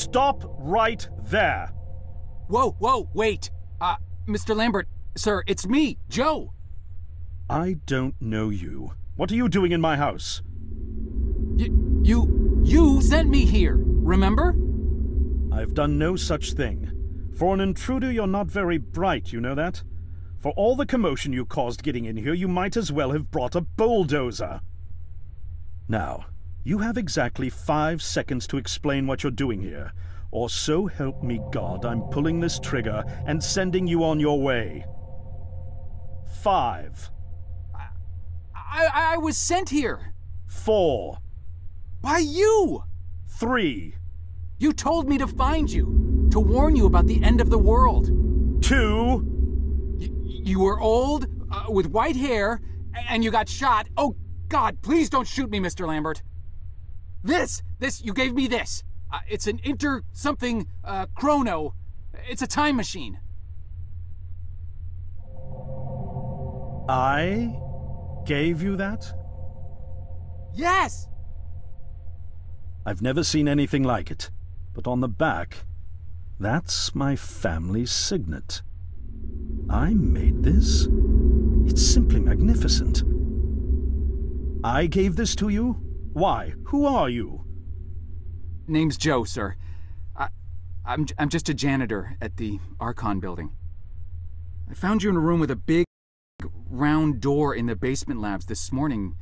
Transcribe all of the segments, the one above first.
Stop right there! Whoa, wait! Mr. Lambert, sir, it's me, Joe! I don't know you. What are you doing in my house? You sent me here, remember? I've done no such thing. For an intruder, you're not very bright, you know that? For all the commotion you caused getting in here, you might as well have brought a bulldozer. Now, you have exactly 5 seconds to explain what you're doing here, or so help me God, I'm pulling this trigger and sending you on your way. 5. I was sent here. 4. By you! 3. You told me to find you, to warn you about the end of the world. 2. You were old, with white hair, and you got shot. Oh, God, please don't shoot me, Mr. Lambert. This, you gave me this. It's an chrono. It's a time machine. I gave you that? Yes! I've never seen anything like it, but on the back, that's my family's signet. I made this? It's simply magnificent. I gave this to you? Why? Who are you? Name's Joe, sir. I'm just a janitor at the Archon building. I found you in a room with a big, round door in the basement labs this morning,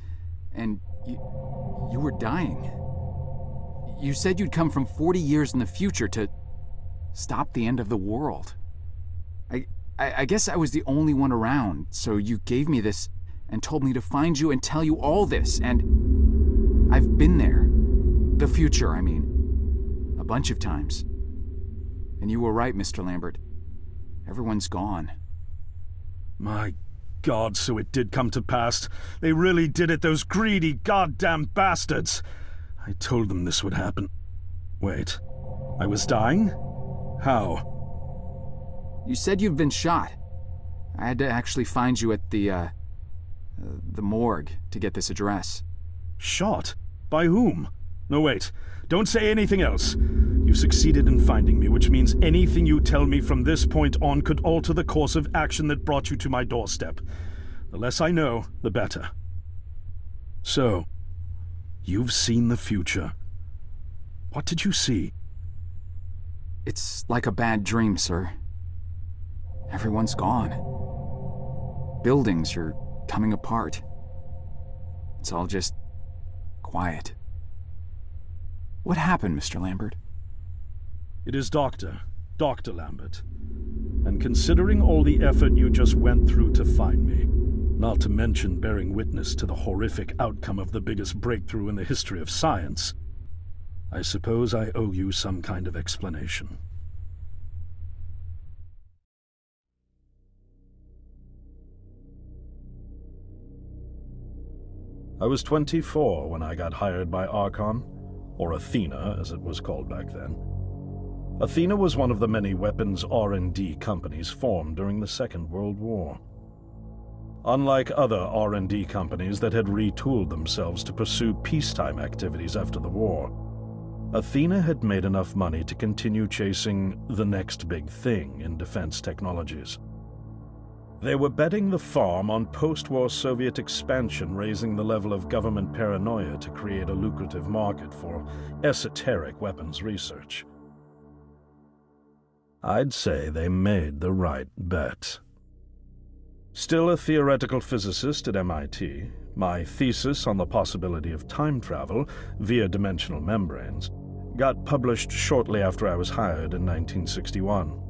and you were dying. You said you'd come from 40 years in the future to stop the end of the world. I guess I was the only one around, so you gave me this and told me to find you and tell you all this, and I've been there. The future, I mean. A bunch of times. And you were right, Mr. Lambert. Everyone's gone. My God, so it did come to pass. They really did it, those greedy goddamn bastards. I told them this would happen. Wait, I was dying? How? You said you've been shot. I had to actually find you at the morgue to get this address. Shot? By whom? No, wait. Don't say anything else. You succeeded in finding me, which means anything you tell me from this point on could alter the course of action that brought you to my doorstep. The less I know, the better. So, you've seen the future. What did you see? It's like a bad dream, sir. Everyone's gone. Buildings are coming apart. It's all just quiet. What happened, Mr. Lambert? It is Dr. Lambert. And considering all the effort you just went through to find me, not to mention bearing witness to the horrific outcome of the biggest breakthrough in the history of science, I suppose I owe you some kind of explanation. I was 24 when I got hired by Archon, or Athena, as it was called back then. Athena was one of the many weapons R&D companies formed during the Second World War. Unlike other R&D companies that had retooled themselves to pursue peacetime activities after the war, Athena had made enough money to continue chasing the next big thing in defense technologies. They were betting the farm on post-war Soviet expansion, raising the level of government paranoia to create a lucrative market for esoteric weapons research. I'd say they made the right bet. Still a theoretical physicist at MIT, my thesis on the possibility of time travel via dimensional membranes got published shortly after I was hired in 1961.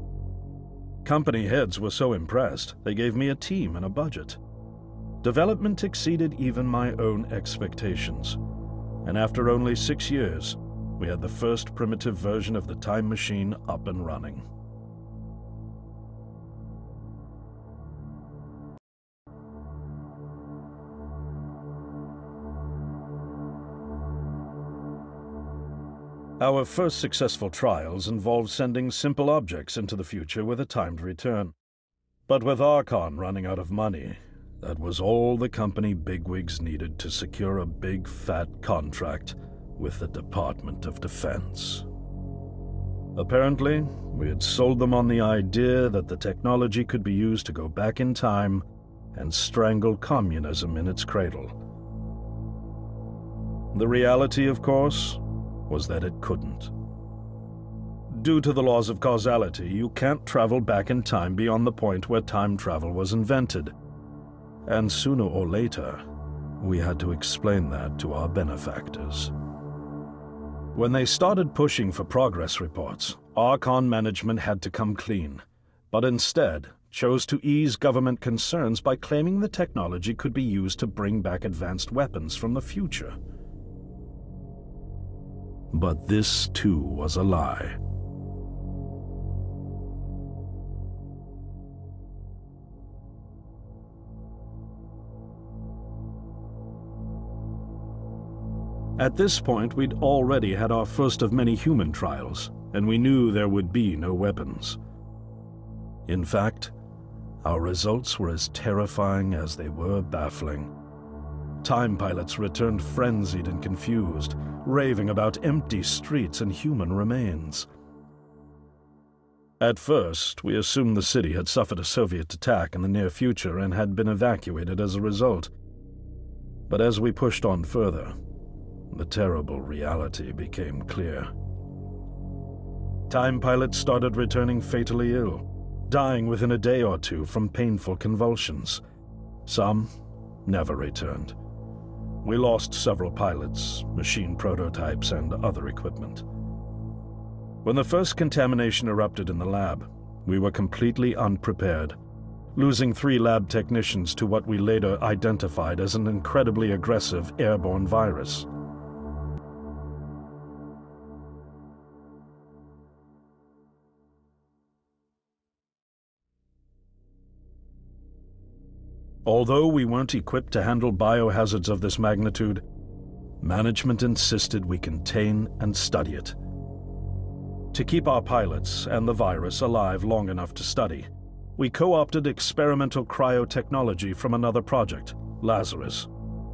Company heads were so impressed, they gave me a team and a budget. Development exceeded even my own expectations, and after only 6 years, we had the first primitive version of the time machine up and running. Our first successful trials involved sending simple objects into the future with a timed return. But with Archon running out of money, that was all the company bigwigs needed to secure a big fat contract with the Department of Defense. Apparently, we had sold them on the idea that the technology could be used to go back in time and strangle communism in its cradle. The reality, of course, was that it couldn't. Due to the laws of causality, you can't travel back in time beyond the point where time travel was invented. And sooner or later, we had to explain that to our benefactors. When they started pushing for progress reports, Archon management had to come clean, but instead chose to ease government concerns by claiming the technology could be used to bring back advanced weapons from the future. But this, too, was a lie. At this point, we'd already had our first of many human trials, and we knew there would be no weapons. In fact, our results were as terrifying as they were baffling. Time pilots returned frenzied and confused, raving about empty streets and human remains. At first, we assumed the city had suffered a Soviet attack in the near future and had been evacuated as a result. But as we pushed on further, the terrible reality became clear. Time pilots started returning fatally ill, dying within a day or two from painful convulsions. Some never returned. We lost several pilots, machine prototypes, and other equipment. When the first contamination erupted in the lab, we were completely unprepared, losing 3 lab technicians to what we later identified as an incredibly aggressive airborne virus. Although we weren't equipped to handle biohazards of this magnitude, management insisted we contain and study it. To keep our pilots and the virus alive long enough to study, we co-opted experimental cryotechnology from another project, Lazarus,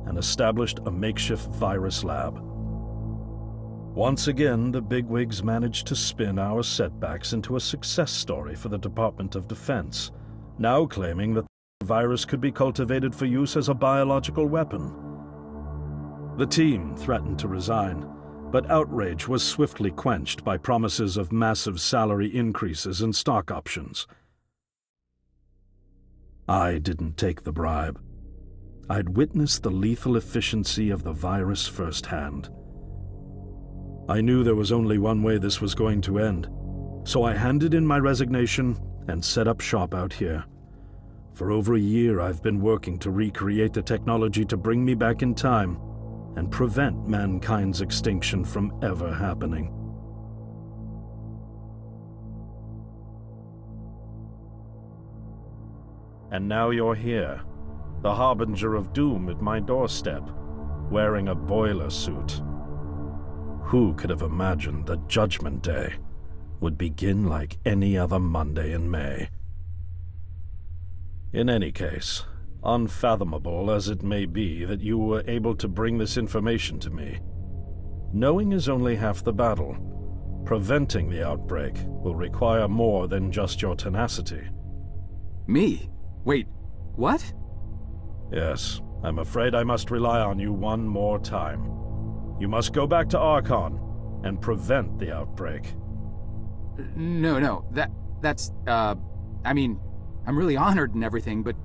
and established a makeshift virus lab. Once again, the bigwigs managed to spin our setbacks into a success story for the Department of Defense, now claiming that the virus could be cultivated for use as a biological weapon. The team threatened to resign, but outrage was swiftly quenched by promises of massive salary increases and stock options. I didn't take the bribe. I'd witnessed the lethal efficiency of the virus firsthand. I knew there was only one way this was going to end, so I handed in my resignation and set up shop out here. For over a year, I've been working to recreate the technology to bring me back in time and prevent mankind's extinction from ever happening. And now you're here, the harbinger of doom at my doorstep, wearing a boiler suit. Who could have imagined that Judgment Day would begin like any other Monday in May? In any case, unfathomable as it may be that you were able to bring this information to me, knowing is only half the battle. Preventing the outbreak will require more than just your tenacity. Me? Wait, what? Yes, I'm afraid I must rely on you one more time. You must go back to Archon and prevent the outbreak. No, that's, I mean, I'm really honored and everything, but...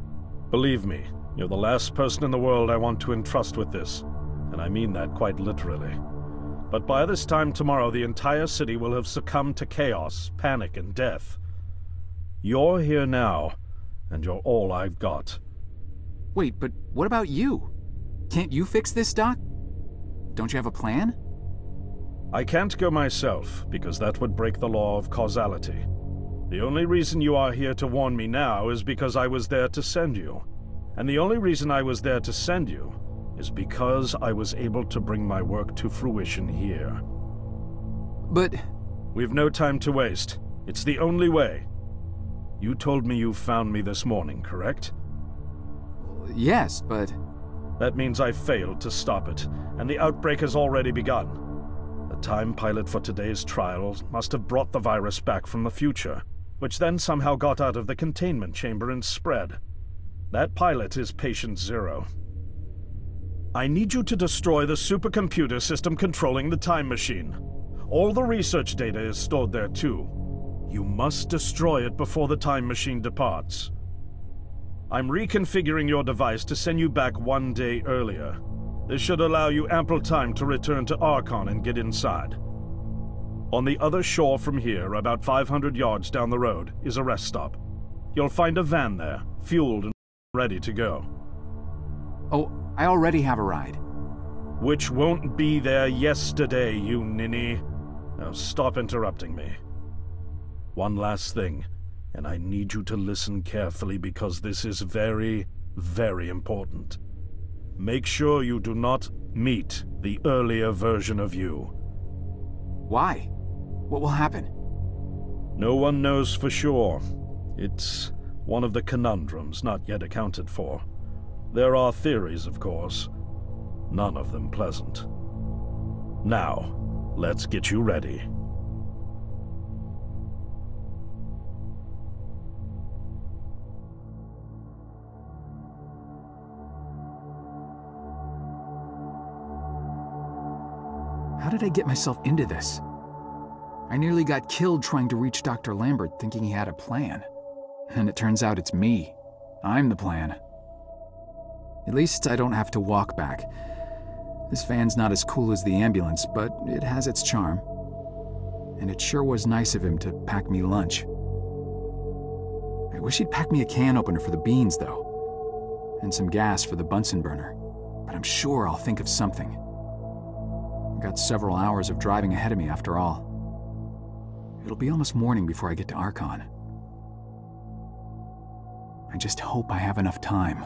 Believe me, you're the last person in the world I want to entrust with this, and I mean that quite literally. But by this time tomorrow, the entire city will have succumbed to chaos, panic, and death. You're here now, and you're all I've got. Wait, but what about you? Can't you fix this, Doc? Don't you have a plan? I can't go myself, because that would break the law of causality. The only reason you are here to warn me now is because I was there to send you. And the only reason I was there to send you is because I was able to bring my work to fruition here. But... We've no time to waste. It's the only way. You told me you found me this morning, correct? Yes, but... That means I failed to stop it, and the outbreak has already begun. The time pilot for today's trial must have brought the virus back from the future, which then somehow got out of the containment chamber and spread. That pilot is Patient Zero. I need you to destroy the supercomputer system controlling the time machine. All the research data is stored there too. You must destroy it before the time machine departs. I'm reconfiguring your device to send you back 1 day earlier. This should allow you ample time to return to Archon and get inside. On the other shore from here, about 500 yards down the road, is a rest stop. You'll find a van there, fueled and ready to go. Oh, I already have a ride. Which won't be there yesterday, you ninny. Now stop interrupting me. One last thing, and I need you to listen carefully because this is very, very important. Make sure you do not meet the earlier version of you. Why? What will happen? No one knows for sure. It's one of the conundrums not yet accounted for. There are theories, of course. None of them pleasant. Now, let's get you ready. How did I get myself into this? I nearly got killed trying to reach Dr. Lambert thinking he had a plan. And it turns out it's me. I'm the plan. At least I don't have to walk back. This van's not as cool as the ambulance, but it has its charm. And it sure was nice of him to pack me lunch. I wish he'd pack me a can opener for the beans, though. And some gas for the Bunsen burner. But I'm sure I'll think of something. I've got several hours of driving ahead of me after all. It'll be almost morning before I get to Archon. I just hope I have enough time.